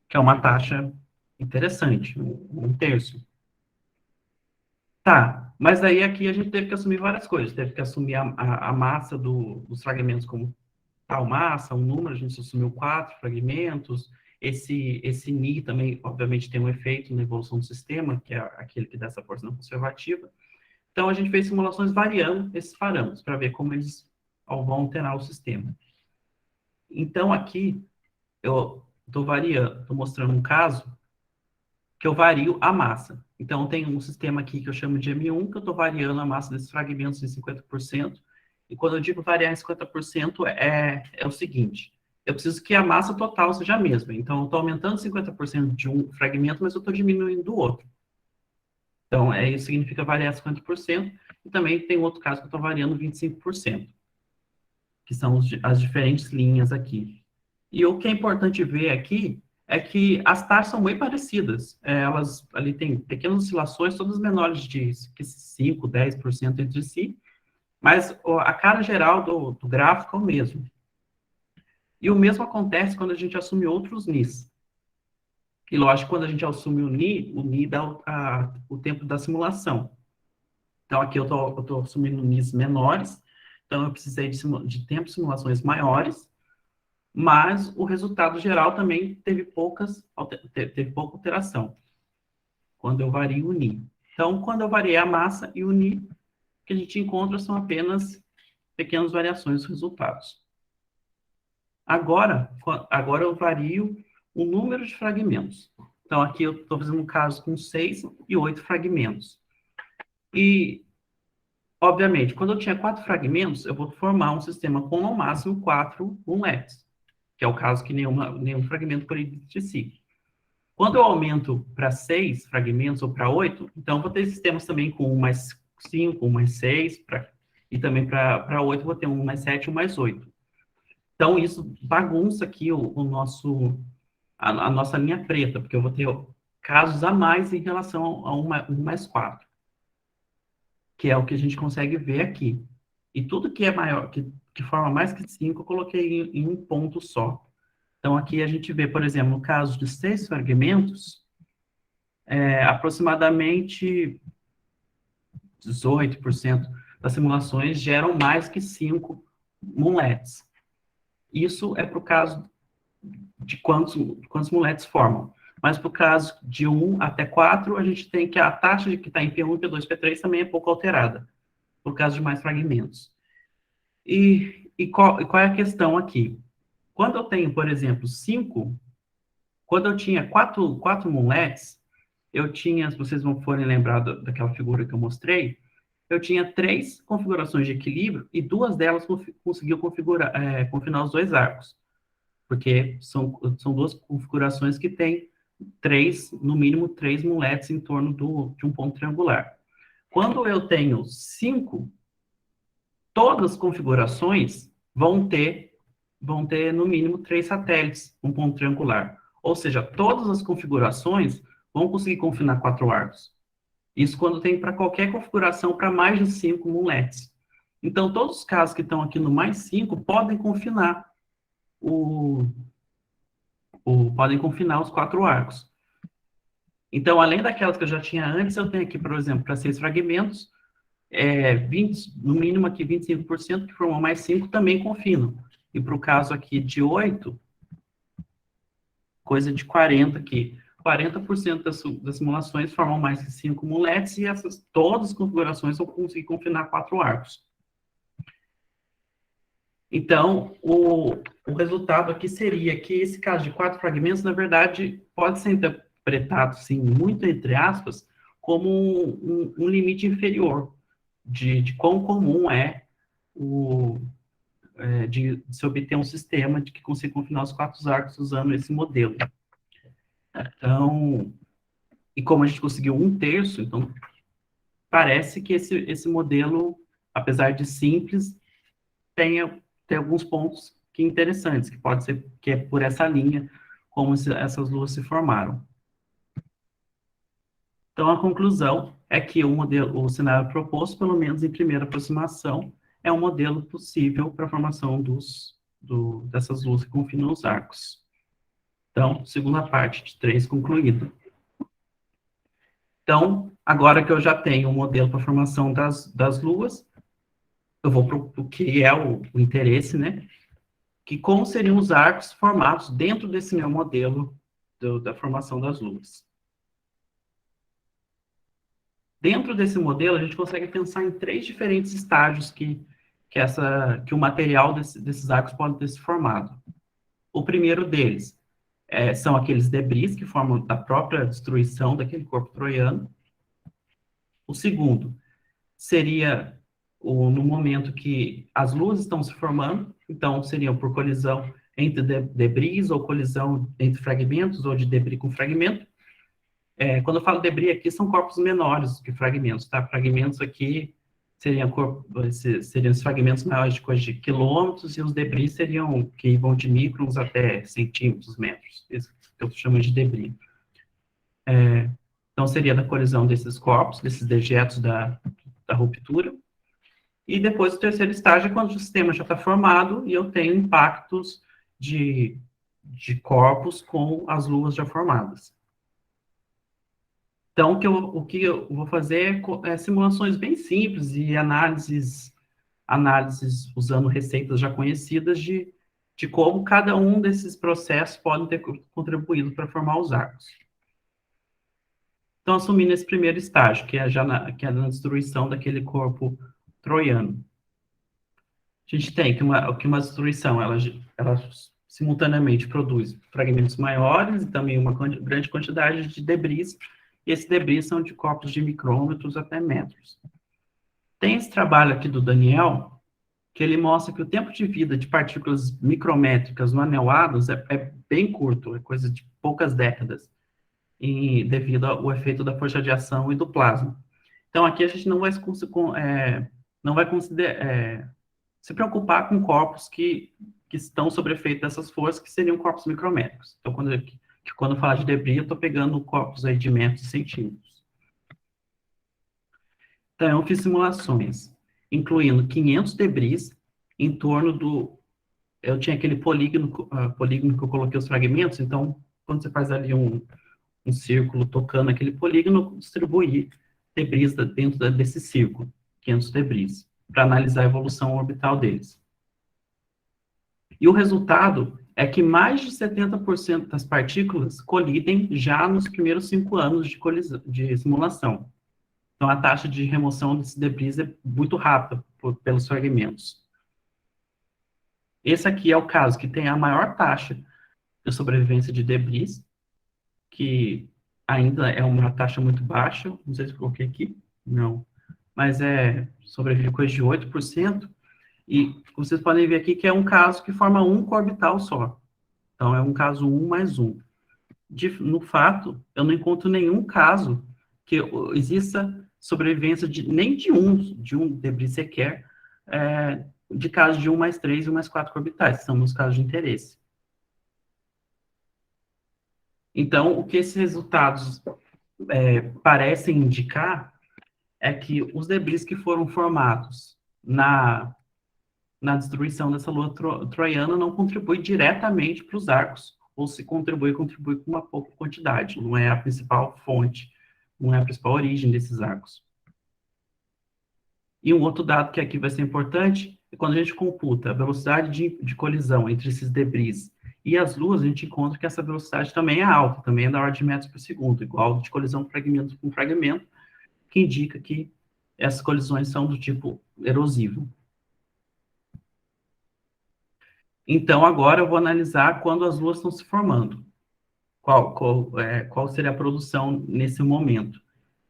que é uma taxa interessante, um terço. Tá, mas aí aqui a gente teve que assumir várias coisas. Teve que assumir a massa dos fragmentos como tal massa, um número, a gente assumiu 4 fragmentos. Esse Ni também, obviamente, tem um efeito na evolução do sistema, que é aquele que dá essa porção conservativa. Então, a gente fez simulações variando esses parâmetros, para ver como eles vão alterar o sistema. Então, aqui, eu estou mostrando um caso que eu vario a massa. Então, tem um sistema aqui que eu chamo de M1, que eu estou variando a massa desses fragmentos em 50%. E quando eu digo variar em 50%, é o seguinte: eu preciso que a massa total seja a mesma. Então, eu estou aumentando 50% de um fragmento, mas eu estou diminuindo do outro. Então, isso significa variar 50%. E também tem outro caso que eu estou variando 25%, que são as diferentes linhas aqui. E o que é importante ver aqui é que as taxas são bem parecidas. Elas ali têm pequenas oscilações, todas menores de 5%, 10% entre si, mas a cara geral do gráfico é o mesmo. E o mesmo acontece quando a gente assume outros NIs. E lógico, quando a gente assume o NI dá o tempo da simulação. Então aqui eu estou assumindo NIs menores, então eu precisei de tempo de simulações maiores, mas o resultado geral também teve pouca alteração quando eu vario o Ni. Então, quando eu variei a massa e o Ni, o que a gente encontra são apenas pequenas variações dos resultados. Agora eu vario o número de fragmentos. Então, aqui eu estou fazendo um caso com 6 e 8 fragmentos. E Obviamente, quando eu tinha 4 fragmentos, eu vou formar um sistema com, no máximo, 4 moonlets, que é o caso que nenhum fragmento colide entre si. Quando eu aumento para 6 fragmentos ou para 8, então eu vou ter sistemas também com 1 mais 5, 1 mais 6, e também para 8 eu vou ter 1 mais 7, 1 mais 8. Então, isso bagunça aqui a nossa linha preta, porque eu vou ter casos a mais em relação a 1 mais 4, que é o que a gente consegue ver aqui. E tudo que é maior, que forma mais que 5, eu coloquei em um ponto só. Então, aqui a gente vê, por exemplo, no caso de 6 fragmentos, aproximadamente 18% das simulações geram mais que 5 moonlets. Isso é para o caso de quantos moonlets formam. Mas para o caso de 1 até 4, a gente tem que a taxa de que está em P1, P2, P3 também é pouco alterada, por causa de mais fragmentos. E qual é a questão aqui? Quando eu tenho, por exemplo, 5, quando eu tinha 4 moonlets, eu tinha, se vocês não forem lembrar daquela figura que eu mostrei, eu tinha 3 configurações de equilíbrio e 2 delas conseguiu confinar os 2 arcos, porque são 2 configurações que têm no mínimo 3 moonlets em torno de um ponto triangular. Quando eu tenho 5, todas as configurações vão ter no mínimo 3 satélites, um ponto triangular. Ou seja, todas as configurações vão conseguir confinar 4 arcos. Isso quando tem para qualquer configuração para mais de 5 moonlets. Então, todos os casos que estão aqui no mais 5 podem confinar podem confinar os 4 arcos. Então, além daquelas que eu já tinha antes, eu tenho aqui, por exemplo, para 6 fragmentos, 20, no mínimo aqui 25%, que formam mais 5, também confinam. E para o caso aqui de 8, coisa de 40 aqui. 40% das simulações formam mais que 5 moonlets e todas as configurações vão conseguir confinar 4 arcos. Então, o resultado aqui seria que esse caso de 4 fragmentos, na verdade, pode ser interpretado, sim, muito entre aspas, como um limite inferior de quão comum é de se obter um sistema de que consiga confinar os 4 arcos usando esse modelo. Então, e como a gente conseguiu 1/3, então parece que esse modelo, apesar de simples, tem alguns pontos interessantes, que pode ser que é por essa linha como essas luas se formaram. Então, a conclusão é que o cenário proposto, pelo menos em primeira aproximação, é um modelo possível para a formação dessas luas que confinam os arcos. Então, segunda parte de 3 concluída. Então, agora que eu já tenho um modelo para a formação das luas, eu vou para o que é o interesse, né? Que como seriam os arcos formados dentro desse meu modelo da formação das luas. Dentro desse modelo, a gente consegue pensar em 3 diferentes estágios que o material desses arcos pode ter se formado. O primeiro deles são aqueles debris que formam da própria destruição daquele corpo troiano. O segundo seria no momento que as luas estão se formando, então seriam por colisão entre debris ou colisão entre fragmentos ou de debris com fragmento. Quando eu falo debris aqui, são corpos menores que fragmentos, tá? Fragmentos aqui seriam os fragmentos maiores de coisa de quilômetros e os debris seriam que vão de microns até centímetros, metros. Isso que eu chamo de debris. Então, seria da colisão desses corpos, desses dejetos da ruptura. E depois o terceiro estágio é quando o sistema já está formado e eu tenho impactos de corpos com as luas já formadas. Então, o que eu vou fazer é simulações bem simples e análises usando receitas já conhecidas de como cada um desses processos pode ter contribuído para formar os arcos. Então, assumindo esse primeiro estágio, que é na destruição daquele corpo troiano. A gente tem que uma destruição, ela simultaneamente produz fragmentos maiores e também uma grande quantidade de debris, e esses debris são de corpos de micrômetros até metros. Tem esse trabalho aqui do Daniel, que ele mostra que o tempo de vida de partículas micrométricas no anel Adams é bem curto, é coisa de poucas décadas, devido ao efeito da força de ação e do plasma. Então, aqui a gente não vai se preocupar com corpos que estão sob efeito dessas forças, que seriam corpos micrométricos. Então, quando eu falar de debris, eu estou pegando corpos aí de metros e centímetros. Então, eu fiz simulações, incluindo 500 debris em torno do... Eu tinha aquele polígono que eu coloquei os fragmentos, então, quando você faz ali um círculo tocando aquele polígono, distribuir debris dentro desse círculo, 500 debris, para analisar a evolução orbital deles. E o resultado é que mais de 70% das partículas colidem já nos primeiros 5 anos de simulação. Então, a taxa de remoção desses debris é muito rápida pelos fragmentos. Esse aqui é o caso que tem a maior taxa de sobrevivência de debris, que ainda é uma taxa muito baixa, não sei se eu coloquei aqui, não, mas sobrevive coisa de 8%, e vocês podem ver aqui que é um caso que forma um co-orbital só. Então, é um caso 1 mais 1. No fato, eu não encontro nenhum caso que exista sobrevivência nem de um debris sequer, de casos de 1 mais 3 e 1 mais 4 orbitais, que são meus casos de interesse. Então, o que esses resultados parecem indicar é que os debris que foram formados na destruição dessa lua troiana não contribuem diretamente para os arcos, ou se contribui com uma pouca quantidade, não é a principal fonte, não é a principal origem desses arcos. E um outro dado que aqui vai ser importante é quando a gente computa a velocidade de colisão entre esses debris e as luas, a gente encontra que essa velocidade também é alta, também é da ordem de metros por segundo, igual de colisão fragmento com fragmento, que indica que essas colisões são do tipo erosivo. Então, agora eu vou analisar quando as luas estão se formando. Qual seria a produção nesse momento?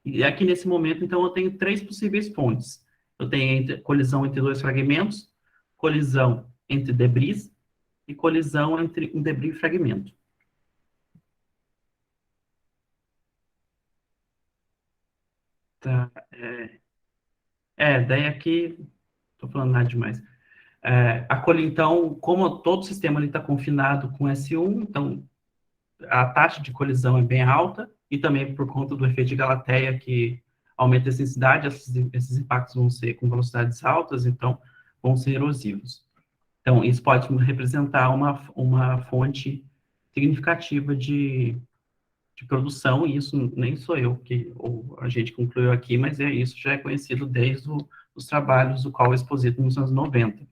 E aqui nesse momento, então, eu tenho 3 possíveis fontes. Eu tenho colisão entre 2 fragmentos, colisão entre debris e colisão entre um debris e fragmento. Tá, daí aqui, estou falando nada demais. Então, como todo sistema está confinado com S1, então a taxa de colisão é bem alta, e também por conta do efeito de Galateia, que aumenta a densidade, esses impactos vão ser com velocidades altas, então vão ser erosivos. Então, isso pode representar uma fonte significativa de produção, e isso nem sou eu, ou a gente concluiu aqui, mas isso já é conhecido desde os trabalhos do Carl Esposito nos anos 90,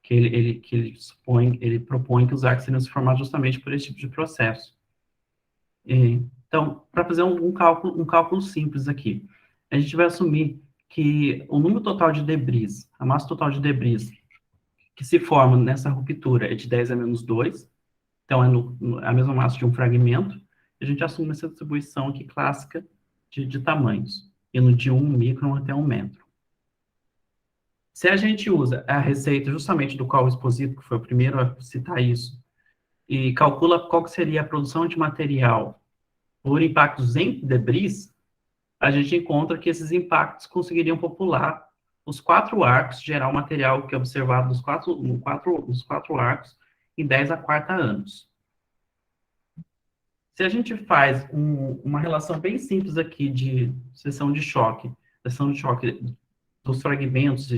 que ele propõe que os arcos seriam se formados justamente por esse tipo de processo. Então, para fazer um cálculo simples aqui, a gente vai assumir que o número total de debris, a massa total de debris que se forma nessa ruptura é de 10 a menos 2, então é a mesma massa de um fragmento, e a gente assume essa distribuição aqui clássica de tamanhos, indo de 1 micron até 1 metro. Se a gente usa a receita justamente do Carl Esposito, que foi o primeiro a citar isso, e calcula qual que seria a produção de material por impactos em debris, a gente encontra que esses impactos conseguiriam popular os 4 arcos, gerar o material que é observado nos 4 arcos em 10 a quarta anos. Se a gente faz uma relação bem simples aqui de seção de choque dos fragmentos,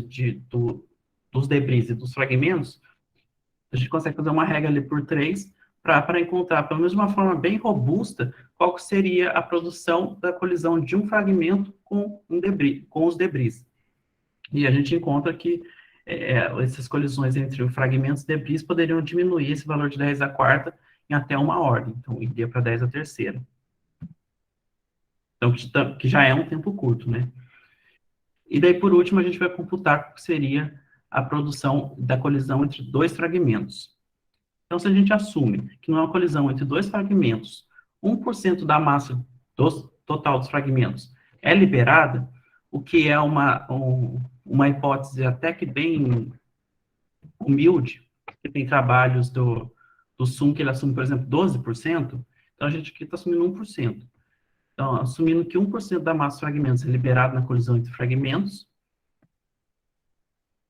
dos debris e dos fragmentos, a gente consegue fazer uma regra ali por 3 para encontrar, pelo menos de uma forma bem robusta, qual que seria a produção da colisão de um fragmento com os debris. E a gente encontra que essas colisões entre fragmentos e debris poderiam diminuir esse valor de 10 a quarta em até uma ordem. Então, iria para 10 a terceira. Então, que já é um tempo curto, né? E daí, por último, a gente vai computar qual seria a produção da colisão entre 2 fragmentos. Então, se a gente assume que numa colisão entre 2 fragmentos, 1% da massa total dos fragmentos é liberada, o que é uma hipótese até que bem humilde, que tem trabalhos do SUM que ele assume, por exemplo, 12%, então a gente aqui está assumindo 1%. Então, assumindo que 1% da massa de fragmentos é liberado na colisão entre fragmentos,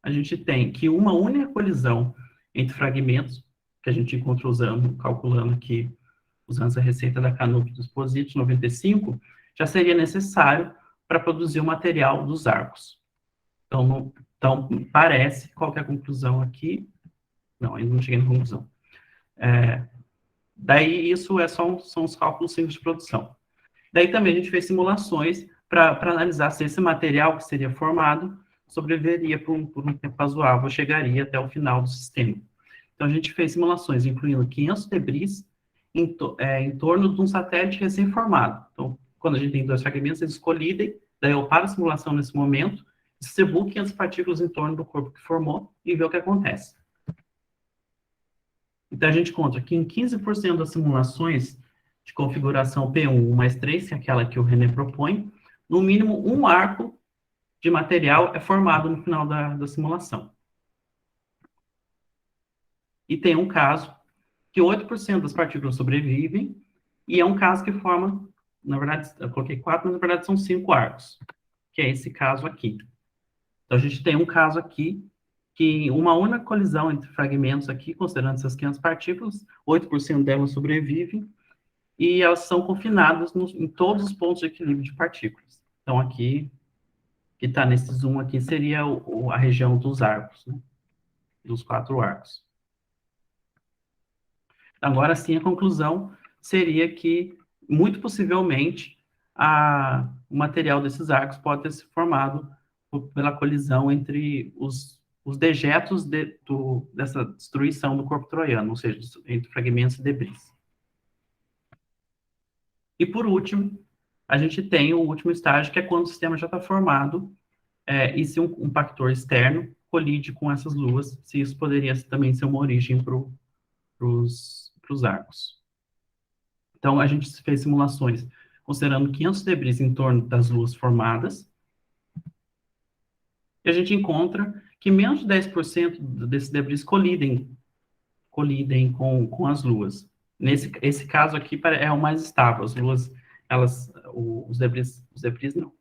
a gente tem que uma única colisão entre fragmentos, que a gente encontra calculando aqui, usando essa receita da Canop dos Posit 95, já seria necessário para produzir o material dos arcos. Então, parece, qual que é a conclusão aqui? Não, ainda não cheguei na conclusão. Daí, isso são os cálculos simples de produção. Daí também a gente fez simulações para analisar se esse material que seria formado sobreviveria por um tempo razoável, chegaria até o final do sistema. Então, a gente fez simulações incluindo 500 debris em torno de um satélite recém-formado. Então, quando a gente tem dois fragmentos, eles colidem, daí eu paro a simulação nesse momento, distribuo 500 partículas em torno do corpo que formou e vê o que acontece. Então, a gente encontra que em 15% das simulações de configuração P1 mais 3, que é aquela que o René propõe, no mínimo um arco de material é formado no final da simulação. E tem um caso que 8% das partículas sobrevivem, e é um caso que forma, na verdade, eu coloquei 4, mas na verdade são 5 arcos, que é esse caso aqui. Então, a gente tem um caso aqui, que uma única colisão entre fragmentos aqui, considerando essas 500 partículas, 8% delas sobrevivem, e elas são confinadas em todos os pontos de equilíbrio de partículas. Então, aqui, que está nesse zoom aqui, seria a região dos arcos, né? Dos 4 arcos. Agora sim, a conclusão seria que, muito possivelmente, o material desses arcos pode ter se formado pela colisão entre os dejetos dessa destruição do corpo troiano, ou seja, entre fragmentos e debris. E, por último, a gente tem o último estágio, que é quando o sistema já está formado, e se um impactor externo colide com essas luas, se isso poderia também ser uma origem para os arcos. Então, a gente fez simulações considerando 500 debris em torno das luas formadas, e a gente encontra que menos de 10% desses debris colidem com as luas. Esse caso aqui é o mais estável. As luas, os debris não.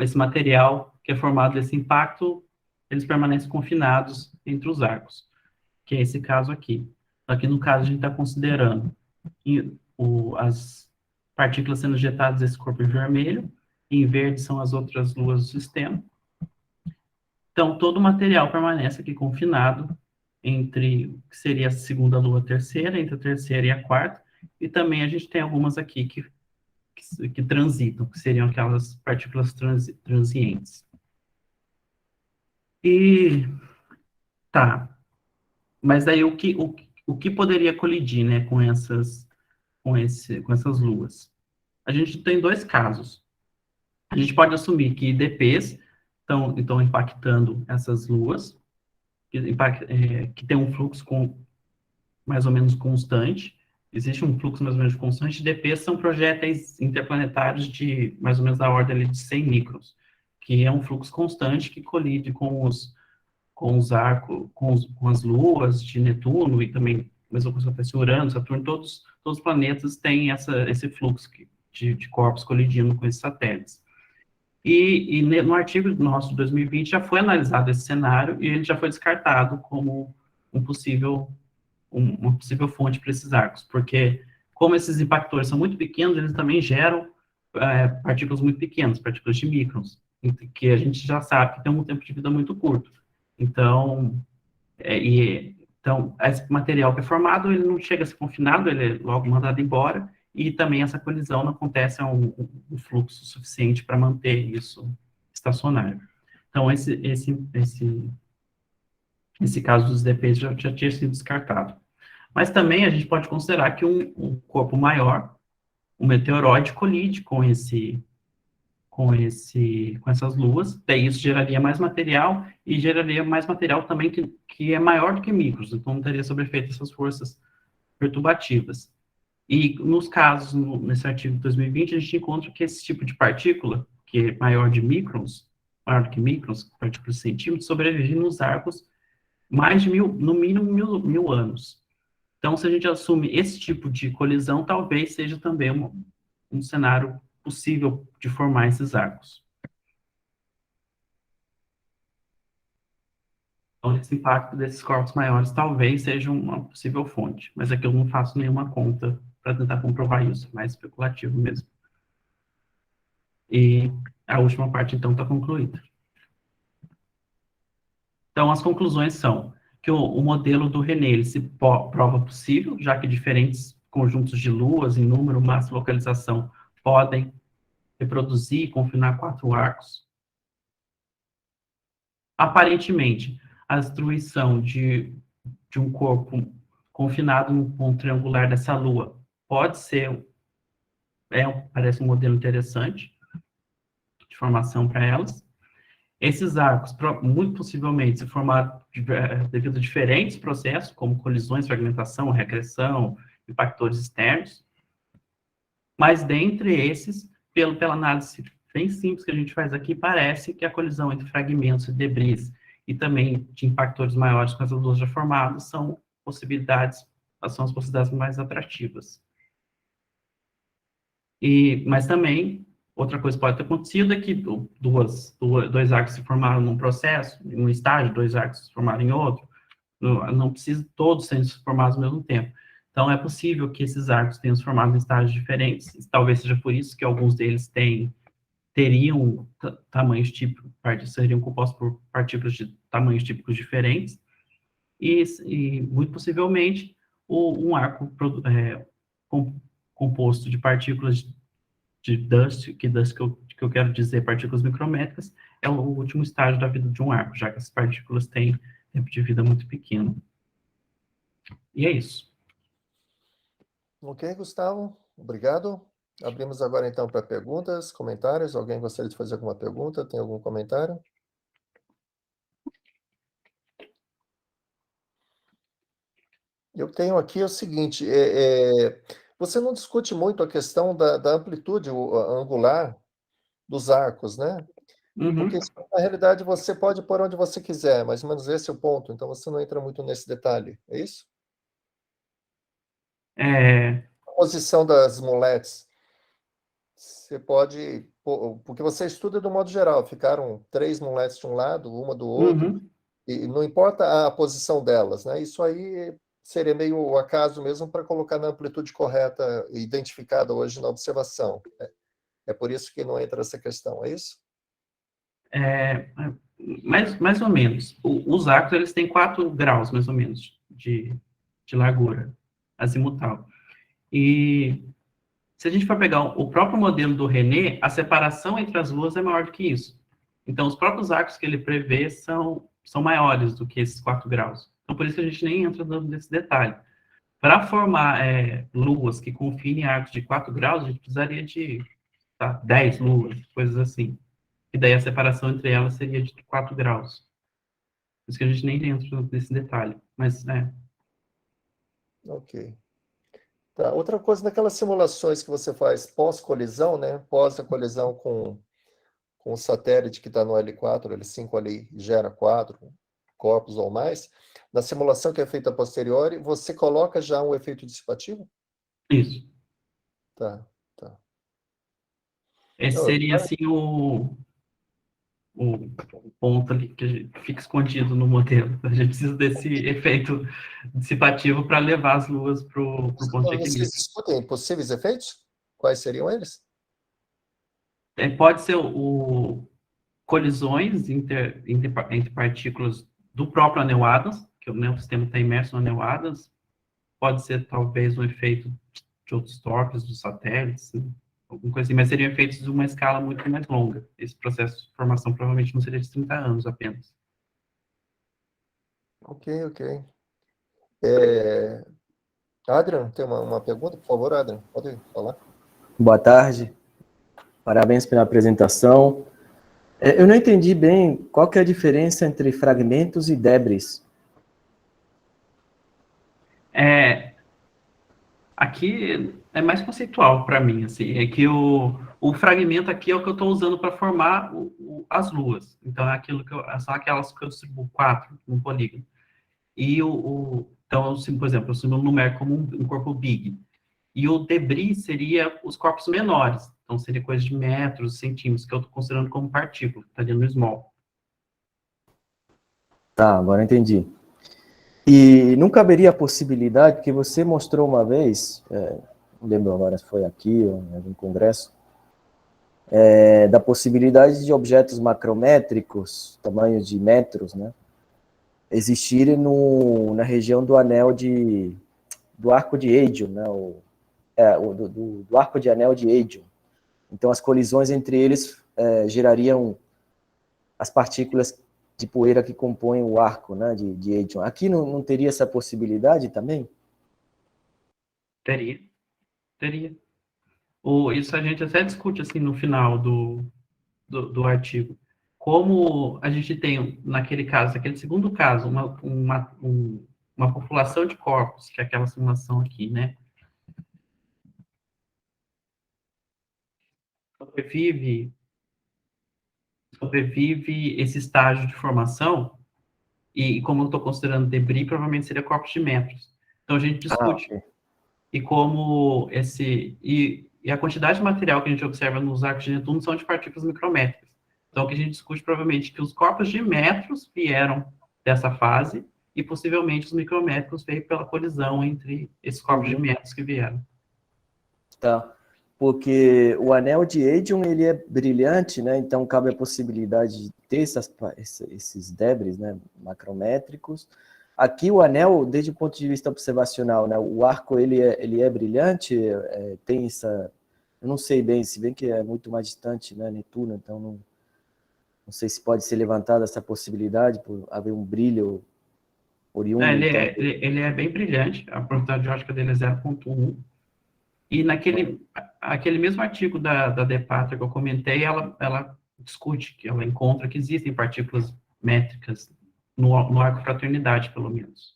Esse material que é formado desse impacto, eles permanecem confinados entre os arcos, que é esse caso aqui. Aqui, no caso, a gente está considerando as partículas sendo jetadas desse corpo em vermelho, e em verde são as outras luas do sistema. Então, todo o material permanece aqui confinado entre o que seria a segunda lua e a terceira, entre a terceira e a quarta, e também a gente tem algumas aqui que transitam, que seriam aquelas partículas transientes. E tá, mas daí o que poderia colidir, né, com essas luas? A gente tem dois casos. A gente pode assumir que IDPs estão impactando essas luas, que tem um fluxo mais ou menos constante. Existe um fluxo mais ou menos constante. IDPs são projéteis interplanetários de mais ou menos da ordem ali de 100 microns, que é um fluxo constante que colide com os arcos, com as luas de Netuno, e também mesma coisa acontece em Urano, Saturno, todos os planetas têm esse fluxo de corpos colidindo com esses satélites. E no artigo nosso de 2020 já foi analisado esse cenário e ele já foi descartado como uma possível fonte para esses arcos, porque como esses impactores são muito pequenos, eles também geram partículas muito pequenas, partículas de microns, que a gente já sabe que tem um tempo de vida muito curto. Então, esse material que é formado, ele não chega a ser confinado, ele é logo mandado embora, e também essa colisão não acontece a um fluxo suficiente para manter isso estacionário. Então, esse caso dos DPs já tinha sido descartado. Mas também a gente pode considerar que um corpo maior, um meteoroide, colide com essas luas, daí isso geraria mais material, e geraria mais material também que é maior do que micros, então não teria sob efeito essas forças perturbativas. E nos casos, nesse artigo de 2020, a gente encontra que esse tipo de partícula, que é maior do que microns, partículas de centímetros, sobrevivem nos arcos mais de no mínimo mil anos. Então, se a gente assume esse tipo de colisão, talvez seja também um cenário possível de formar esses arcos. Então, esse impacto desses corpos maiores talvez seja uma possível fonte, mas aqui eu não faço nenhuma conta para tentar comprovar isso, mais especulativo mesmo. E a última parte, então, está concluída. Então, as conclusões são que o modelo do René ele se prova possível, já que diferentes conjuntos de luas em número, massa e localização podem reproduzir e confinar 4 arcos. Aparentemente, a destruição de um corpo confinado no ponto triangular dessa lua pode ser, parece um modelo interessante de formação para elas. Esses arcos, muito possivelmente, se formaram devido a diferentes processos, como colisões, fragmentação, regressão, impactores externos. Mas, dentre esses, pela análise bem simples que a gente faz aqui, parece que a colisão entre fragmentos e debris e também de impactores maiores com as luas já formadas são as possibilidades mais atrativas. Mas também, outra coisa que pode ter acontecido é que dois arcos se formaram num processo, em um estágio, 2 arcos se formaram em outro, não precisa todos serem formados ao mesmo tempo. Então, é possível que esses arcos tenham se formado em estágios diferentes, talvez seja por isso que alguns deles teriam tamanhos típicos, seriam compostos por partículas de tamanhos típicos diferentes, e muito possivelmente, um arco composto de partículas de dust, que eu quero dizer partículas micrométricas, é o último estágio da vida de um arco, já que essas partículas têm tempo de vida muito pequeno. E é isso. Ok, Gustavo, obrigado. Abrimos agora, então, para perguntas, comentários. Alguém gostaria de fazer alguma pergunta? Tem algum comentário? Eu tenho aqui o seguinte, você não discute muito a questão da amplitude angular dos arcos, né? Porque, na realidade, você pode pôr onde você quiser, mais ou menos esse é o ponto. Então, você não entra muito nesse detalhe, é isso? A posição das moletes. Você pode... Porque você estuda do modo geral. Ficaram 3 moletes de um lado, uma do outro. E não importa a posição delas, né? Isso aí seria meio o acaso mesmo para colocar na amplitude correta, identificada hoje na observação. É por isso que não entra essa questão, é isso? Mais ou menos. Os arcos, eles têm 4 graus, mais ou menos, de largura azimutal. E se a gente for pegar o próprio modelo do René, a separação entre as luas é maior do que isso. Então, os próprios arcos que ele prevê são maiores do que esses 4 graus. Então, por isso que a gente nem entra nesse detalhe. Para formar luas que confinem arcos de 4 graus, a gente precisaria de 10 luas, coisas assim. E daí a separação entre elas seria de 4 graus. Por isso que a gente nem entra nesse detalhe. Mas, Ok. Tá. Outra coisa, naquelas simulações que você faz pós-colisão, né? Pós a colisão com o satélite que está no L4, L5 ali, gera 4 corpos ou mais. Na simulação que é feita a posteriori, você coloca já um efeito dissipativo? isso. Tá. Esse seria, assim, o ponto ali que fica escondido no modelo. A gente precisa desse efeito dissipativo para levar as luas para o ponto de equilíbrio. Vocês discutem possíveis efeitos? Quais seriam eles? Pode ser colisões entre partículas do próprio anel Adams, que o sistema está imerso no anel Adams. Pode ser, talvez, um efeito de outros torques dos satélites, né? Alguma coisa assim, mas seriam efeitos de uma escala muito mais longa. Esse processo de formação provavelmente não seria de 30 anos apenas. Ok. Adrian, tem uma pergunta? Por favor, Adrian, pode falar. Boa tarde. Parabéns pela apresentação. Eu não entendi bem qual que é a diferença entre fragmentos e debris. Aqui, É mais conceitual para mim, assim, é que o fragmento aqui é o que eu estou usando para formar as luas. Então, é aquilo são aquelas que eu distribuo 4 no polígono. E então, assim, por exemplo, eu símbolo numérico como um corpo big. E o debris seria os corpos menores. Então, seria coisa de metros, centímetros, que eu estou considerando como partícula, está dentro do small. Tá, agora entendi. E nunca haveria a possibilidade, que você mostrou uma vez, não lembro agora se foi aqui ou em algum congresso, da possibilidade de objetos macrométricos, tamanhos de metros, né, existirem na região do anel do arco de Hadron, né, do arco de anel de Hadron. Então, as colisões entre eles gerariam as partículas de poeira que compõem o arco, né, de Hadron. Aqui não teria essa possibilidade também? Teria. Isso a gente até discute assim no final do artigo. Como a gente tem, naquele caso, naquele segundo caso, uma população de corpos, que é aquela simulação aqui, né? Sobrevive esse estágio de formação, e como eu estou considerando debris, provavelmente seria corpos de metros. Então a gente discute. Okay. E como e a quantidade de material que a gente observa nos arcos de Netuno são de partículas micrométricas. Então, o que a gente discute provavelmente é que os corpos de metros vieram dessa fase e possivelmente os micrométricos veio pela colisão entre esses corpos de metros que vieram. Tá. Porque o anel de Hadron, ele é brilhante, né? Então cabe a possibilidade de ter esses débris, né, macrométricos. Aqui o anel, desde o ponto de vista observacional, né, o arco ele é brilhante, tem essa... Eu não sei bem, se bem que é muito mais distante, né, Netuno, então não sei se pode ser levantada essa possibilidade por haver um brilho oriundo. Ele é bem brilhante, a probabilidade ótica dele é 0,1. E aquele mesmo artigo da Depatra que eu comentei, ela discute, que ela encontra que existem partículas métricas no arco fraternidade, pelo menos.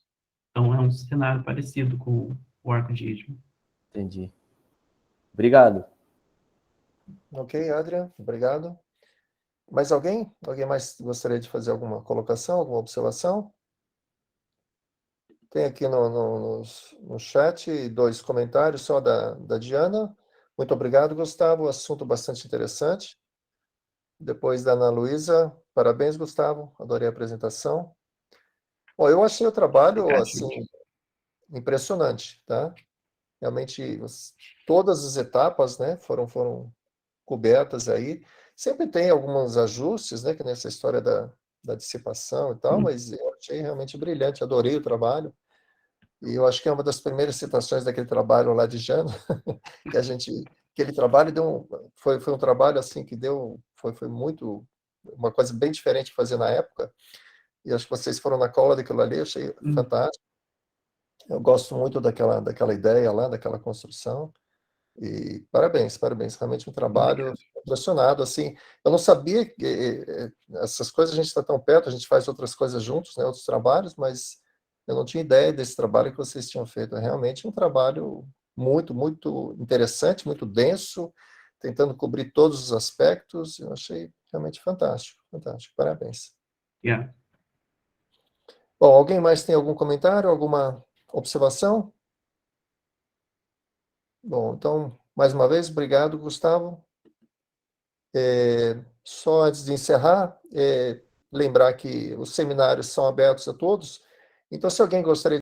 Então, é um cenário parecido com o arco de Hadron. Entendi. Obrigado. Ok, Adrian, obrigado. Mais alguém? Alguém mais gostaria de fazer alguma colocação, alguma observação? Tem aqui no chat 2 comentários, só da Diana. Muito obrigado, Gustavo. Assunto bastante interessante. Depois da Ana Luísa. Parabéns, Gustavo. Adorei a apresentação. Bom, eu achei o trabalho assim, impressionante, tá? Realmente, todas as etapas, né, foram cobertas aí. Sempre tem alguns ajustes, né, que nessa história da dissipação e tal, mas eu achei realmente brilhante, adorei o trabalho. E eu acho que é uma das primeiras citações daquele trabalho lá de Jano, que aquele trabalho foi um trabalho assim que foi muito, uma coisa bem diferente de fazer na época, e acho que vocês foram na cola daquilo ali, eu achei fantástico. Eu gosto muito daquela ideia lá, daquela construção, e parabéns, realmente um trabalho impressionado, assim, eu não sabia que essas coisas a gente está tão perto, a gente faz outras coisas juntos, né, outros trabalhos, mas eu não tinha ideia desse trabalho que vocês tinham feito. É realmente um trabalho muito, muito interessante, muito denso, tentando cobrir todos os aspectos. Eu achei realmente fantástico, fantástico. Parabéns. Yeah. Bom, alguém mais tem algum comentário, alguma observação? Bom, então, mais uma vez, obrigado, Gustavo. Só antes de encerrar, lembrar que os seminários são abertos a todos. Então, se alguém gostaria